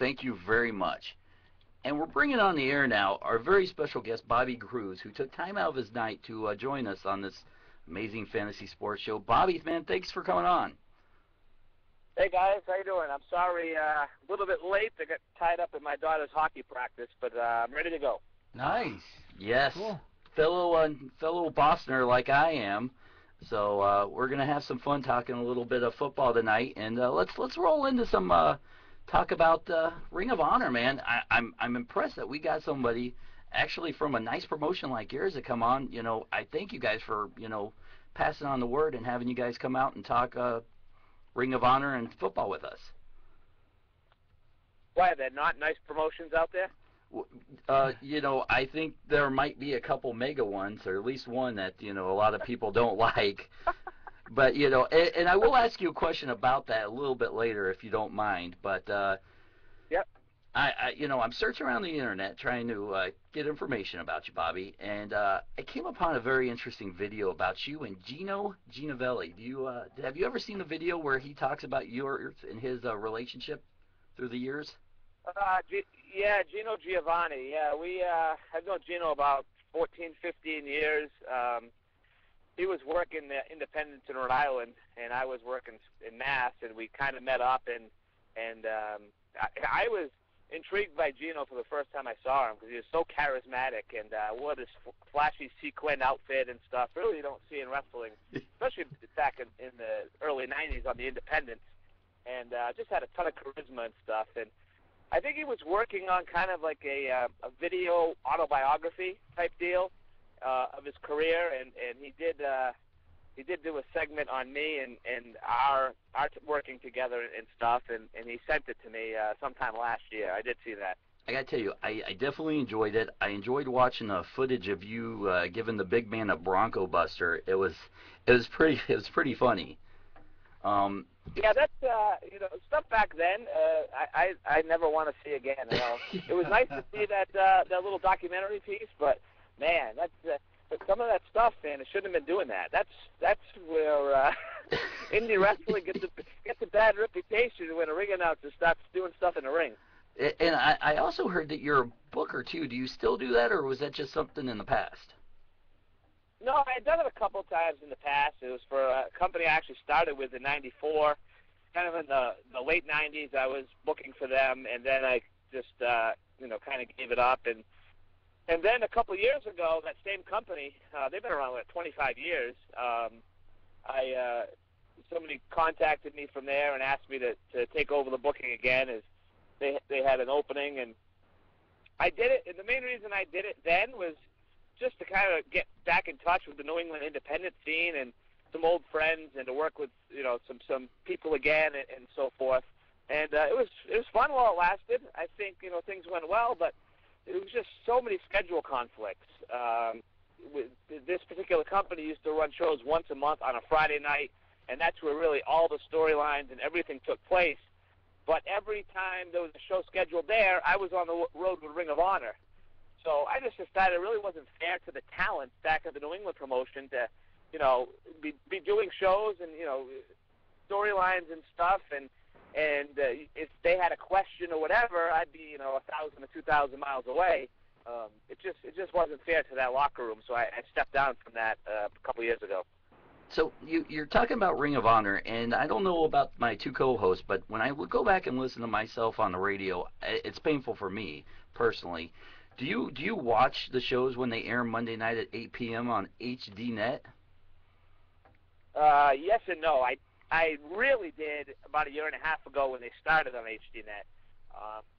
Thank you very much. And we're bringing on the air now our very special guest, Bobby Cruz, who took time out of his night to join us on this amazing fantasy sports show. Bobby, man, thanks for coming on. Hey guys, how you doing? I'm sorry, a little bit late. I got tied up in my daughter's hockey practice, but I'm ready to go. Nice. Yes, Cool. fellow Bostoner like I am. So we're gonna have some fun talking a little bit of football tonight, and let's roll into some talk about Ring of Honor, man. I'm impressed that we got somebody actually from a nice promotion like yours to come on. I thank you guys for passing on the word and having you guys come out and talk Ring of Honor and football with us. Why, are there not nice promotions out there? I think there might be a couple mega ones, or at least one that a lot of people don't like. But and I will ask you a question about that a little bit later if you don't mind. But Yep. I'm searching around the internet trying to get information about you, Bobby, and I came upon a very interesting video about you and Gino Ginovelli. Have you ever seen the video where he talks about yours and his relationship through the years? Yeah, Gino Giovanni. Yeah, I've known Gino about 14, 15 years. He was working the Independence in Rhode Island, and I was working in Mass, and we kind of met up, and I was intrigued by Gino for the first time I saw him because he was so charismatic and wore this flashy sequin outfit and stuff. Really, you don't see in wrestling, especially back in the early '90s on the Independence, and just had a ton of charisma and stuff. And I think he was working on kind of like a video autobiography type deal of his career, and he did do a segment on me and our working together and stuff, and he sent it to me sometime last year. I did see that. I gotta tell you, I definitely enjoyed it. I enjoyed watching the footage of you giving the big man a Bronco Buster. It was pretty funny. Yeah, that's stuff back then. I never want to see again. It was nice to see that little documentary piece, but man, but some of that stuff, man, it shouldn't have been doing that. That's where indie wrestling gets a bad reputation when a ring announcer starts doing stuff in the ring. And I also heard that you're a booker too. Do you still do that, or was that just something in the past? No, I had done it a couple of times in the past. It was for a company I actually started with in '94. Kind of in the late '90s, I was booking for them, and then I just kind of gave it up. And then a couple of years ago, that same company, they've been around like 25 years. Somebody contacted me from there and asked me to take over the booking again, as they had an opening, and I did it. And the main reason I did it then was just to kind of get back in touch with the New England independent scene and some old friends, and to work with some people again and so forth. And it was fun while it lasted. I think things went well, but it was just so many schedule conflicts. This particular company used to run shows once a month on a Friday night, and that's where really all the storylines and everything took place. But every time there was a show scheduled there, I was on the road with Ring of Honor. So I just decided it really wasn't fair to the talent back at the New England promotion to, be doing shows and, storylines and stuff. And if they had a question or whatever, I'd be, 1,000 or 2,000 miles away. It just wasn't fair to that locker room. So I stepped down from that a couple years ago. So you're talking about Ring of Honor, and I don't know about my two co-hosts, but when I go back and listen to myself on the radio, it's painful for me personally. Do you watch the shows when they air Monday night at 8 p.m. on HDNet? Yes and no. I really did about a year and a half ago when they started on HDNet.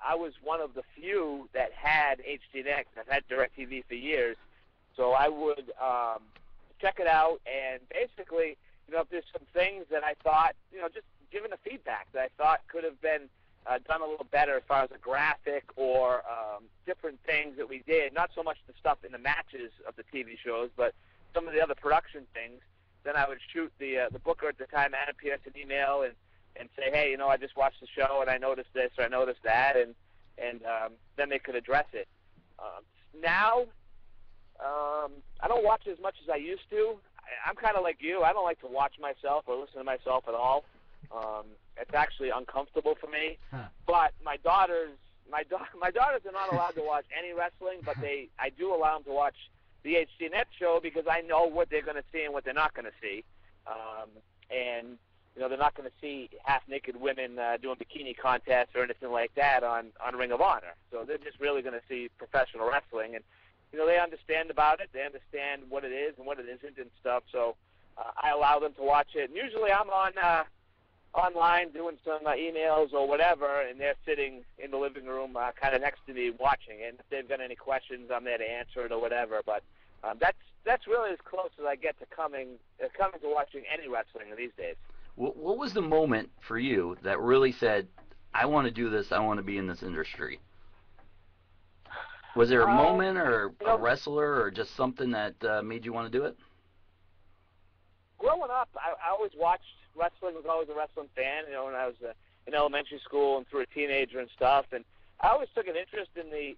I was one of the few that had HDNet. I've had DirecTV for years, so I would check it out, and basically, if there's some things that I thought, just giving the feedback that I thought could have been done a little better as far as a graphic or different things that we did, not so much the stuff in the matches of the TV shows, but some of the other production things, then I would shoot the booker at the time, Adam Pierce, an email and say, hey, I just watched the show and I noticed this or I noticed that, and then they could address it. Now, I don't watch as much as I used to. I'm kind of like you. I don't like to watch myself or listen to myself at all. It's actually uncomfortable for me. Huh. But my daughters are not allowed to watch any wrestling, but I do allow them to watch the HDNet show because I know what they're going to see and what they're not going to see. And they're not going to see half-naked women doing bikini contests or anything like that on Ring of Honor. So they're just really going to see professional wrestling, and they understand about it. They understand what it is and what it isn't and stuff. So I allow them to watch it. And usually I'm on online doing some emails or whatever, and they're sitting in the living room kind of next to me watching it. And if they've got any questions, I'm there to answer it or whatever. But that's really as close as I get to coming to watching any wrestling these days. What was the moment for you that really said, I want to do this, I want to be in this industry? Was there a moment or a wrestler or just something that made you want to do it? Growing up, I always watched wrestling, was always a wrestling fan, when I was in elementary school and through a teenager and stuff. And I always took an interest in the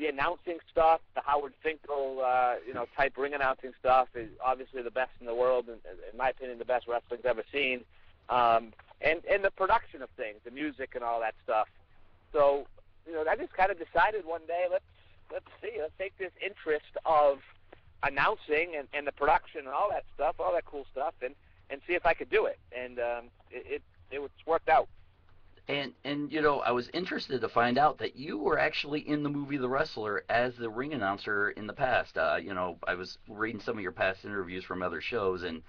announcing stuff, the Howard Finkel, type ring announcing stuff is obviously the best in the world, and in my opinion, the best wrestling's ever seen. And the production of things, the music and all that stuff. So, I just kind of decided one day, let's take this interest of announcing and the production and all that stuff, all that cool stuff, and see if I could do it. And it's worked out. And I was interested to find out that you were actually in the movie The Wrestler as the ring announcer in the past. I was reading some of your past interviews from other shows, and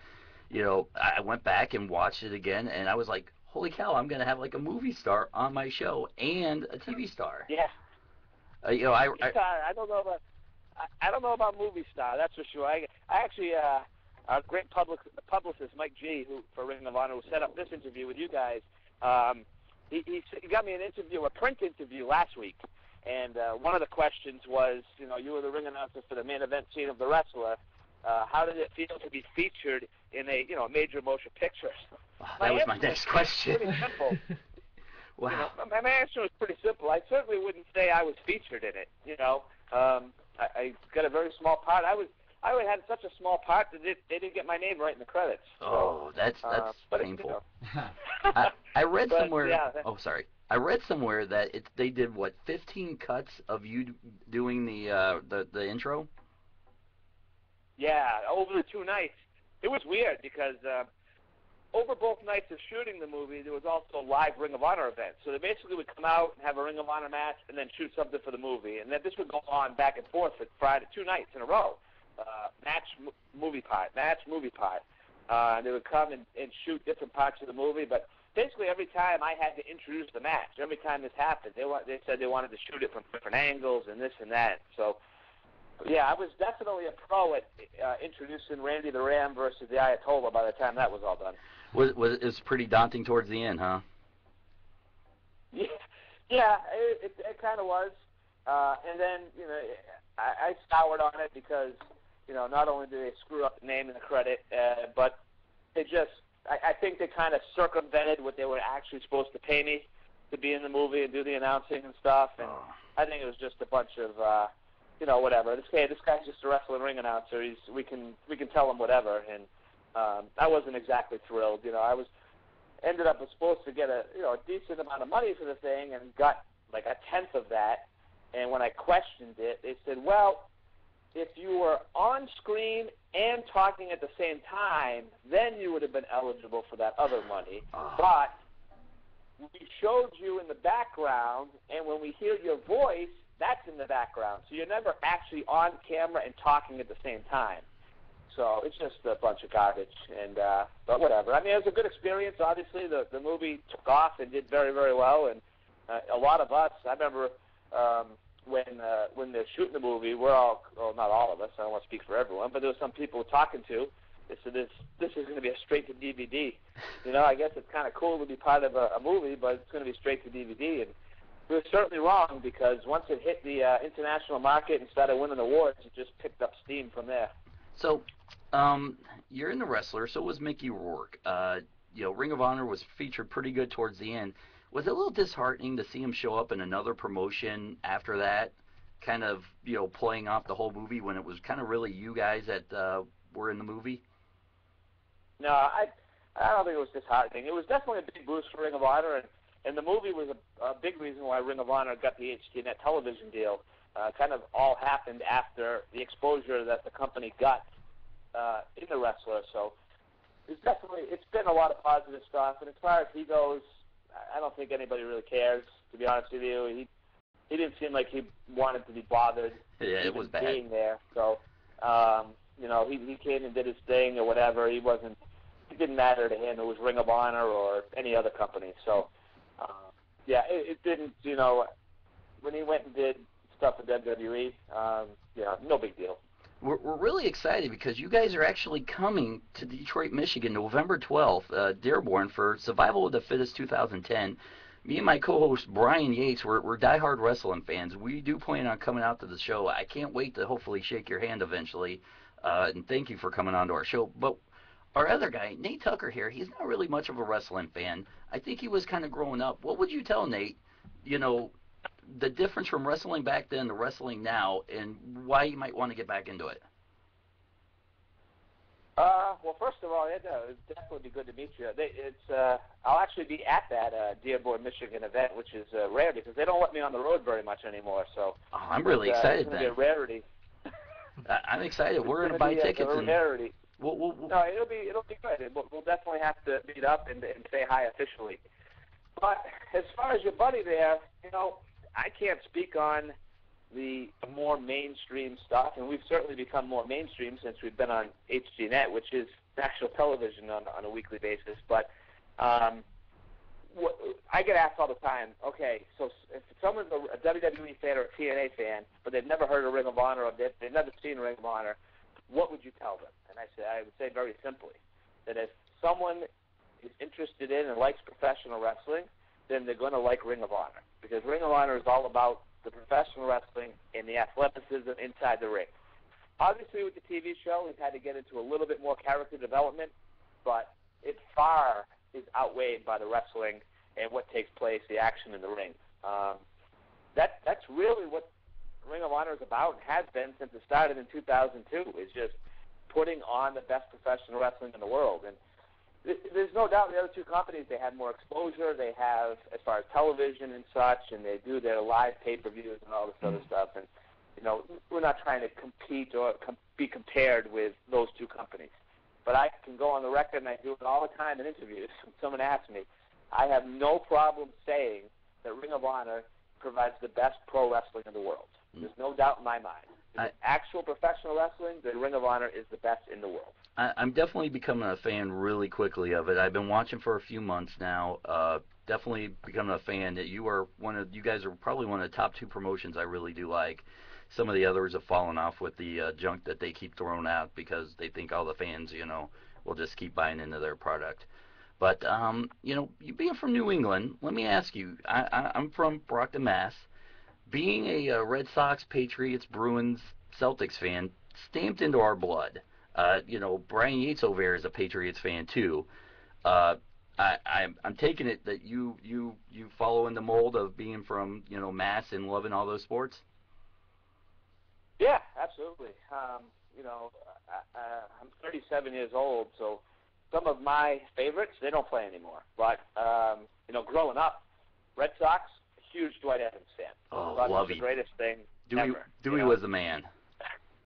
I went back and watched it again, and I was like, holy cow, I'm going to have like a movie star on my show and a TV star. Yeah. I don't know about movie star, that's for sure. I actually, our great publicist, Mike G, who for Ring of Honor, who set up this interview with you guys, he got me an interview, a print interview last week, and one of the questions was, you were the ring announcer for the main event scene of The Wrestler. How did it feel to be featured in a major motion picture? That was my next question. Pretty simple. Wow. My answer was pretty simple. I certainly wouldn't say I was featured in it. I got a very small part. I had such a small part that they didn't get my name right in the credits. Oh, that's painful. I read but, somewhere. Yeah, oh, sorry. I read somewhere that they did 15 cuts of you doing the intro. Yeah, over the 2 nights. It was weird because over both nights of shooting the movie, there was also live Ring of Honor events. So they basically would come out and have a Ring of Honor match and then shoot something for the movie. And then this would go on back and forth for Friday, 2 nights in a row. Movie part. They would come and shoot different parts of the movie. But basically every time I had to introduce the match, every time this happened, they said they wanted to shoot it from different angles and this and that. So, yeah, I was definitely a pro at introducing Randy the Ram versus the Ayatollah by the time that was all done. It was pretty daunting towards the end, huh? Yeah, it kind of was. And then, I soured on it because, not only did they screw up the name and the credit, but I think they kind of circumvented what they were actually supposed to pay me to be in the movie and do the announcing and stuff. And I think it was just a bunch of, whatever. This guy's just a wrestling ring announcer. We can tell him whatever. And I wasn't exactly thrilled. I ended up supposed to get a decent amount of money for the thing and got like a tenth of that. And when I questioned it, they said, well, if you were on screen and talking at the same time, then you would have been eligible for that other money. But we showed you in the background, and when we hear your voice, that's in the background. So you're never actually on camera and talking at the same time. So it's just a bunch of garbage. And but whatever. I mean, it was a good experience. Obviously, the movie took off and did very, very well. And a lot of us, I remember when they're shooting the movie, we're all, well, not all of us, I don't want to speak for everyone, but there were some people we're talking to. They said, this is going to be a straight to DVD. I guess it's kind of cool to be part of a movie, but it's going to be straight to DVD. And we were certainly wrong because once it hit the international market and started winning awards, it just picked up steam from there. So, you're in The Wrestler, so was Mickey Rourke. Ring of Honor was featured pretty good towards the end. Was it a little disheartening to see him show up in another promotion after that, kind of, playing off the whole movie when it was kind of really you guys that were in the movie? No, I don't think it was disheartening. It was definitely a big boost for Ring of Honor, and the movie was a big reason why Ring of Honor got the HDNet television deal. Kind of all happened after the exposure that the company got in the wrestler. So it's been a lot of positive stuff. And as far as he goes, I don't think anybody really cares, to be honest with you. He didn't seem like he wanted to be bothered. Yeah, it was bad. Being there. So, he came and did his thing or whatever. It didn't matter to him. It was Ring of Honor or any other company. So, it didn't, when he went and did stuff with WWE, no big deal. We're really excited because you guys are actually coming to Detroit, Michigan, November 12th, Dearborn, for Survival of the Fittest 2010. Me and my co-host Brian Yates, we're diehard wrestling fans. We do plan on coming out to the show. I can't wait to hopefully shake your hand eventually, and thank you for coming on to our show. But our other guy, Nate Tucker here, he's not really much of a wrestling fan. I think he was kind of growing up. What would you tell Nate, the difference from wrestling back then to wrestling now, and why you might want to get back into it? Well, first of all, it would definitely be good to meet you. I'll actually be at that Dearborn, Michigan event, which is rare because they don't let me on the road very much anymore. So I'm really excited then. It's going to be a rarity. I'm excited. We're going to buy tickets. It's a rarity. No, it'll be good. We'll definitely have to meet up and say hi officially. But as far as your buddy there, I can't speak on the more mainstream stuff, and we've certainly become more mainstream since we've been on HDNet, which is national television on a weekly basis. But I get asked all the time, okay, so if someone's a WWE fan or a TNA fan, but they've never heard of Ring of Honor or they've never seen Ring of Honor, what would you tell them? And I would say very simply that if someone is interested in and likes professional wrestling, then they're going to like Ring of Honor, because Ring of Honor is all about the professional wrestling and the athleticism inside the ring. Obviously, with the TV show, we've had to get into a little bit more character development, but it far is outweighed by the wrestling and what takes place, the action in the ring. That's really what Ring of Honor is about and has been since it started in 2002, is just putting on the best professional wrestling in the world. And there's no doubt the other two companies, they have more exposure. They have, as far as television and such, and they do their live pay-per-views and all this other stuff. And, we're not trying to compete or be compared with those two companies. But I can go on the record, and I do it all the time in interviews. When someone asks me, I have no problem saying that Ring of Honor provides the best pro wrestling in the world. There's no doubt in my mind. Actual professional wrestling, the Ring of Honor is the best in the world. I'm definitely becoming a fan really quickly of it. I've been watching for a few months now. Definitely becoming a fan. That you guys are probably one of the top two promotions I really do like. Some of the others have fallen off with the junk that they keep throwing out because they think all the fans, will just keep buying into their product. But you being from New England, let me ask you. I'm from Brockton, Mass. Being a Red Sox, Patriots, Bruins, Celtics fan, stamped into our blood. Brian Yates over here is a Patriots fan too. I'm taking it that you follow in the mold of being from Mass and loving all those sports. Yeah, absolutely. I'm 37 years old, so some of my favorites, they don't play anymore. But growing up, Red Sox, huge Dwight Evans fan. Oh, thought love it was the greatest thing ever. Dewey was the man.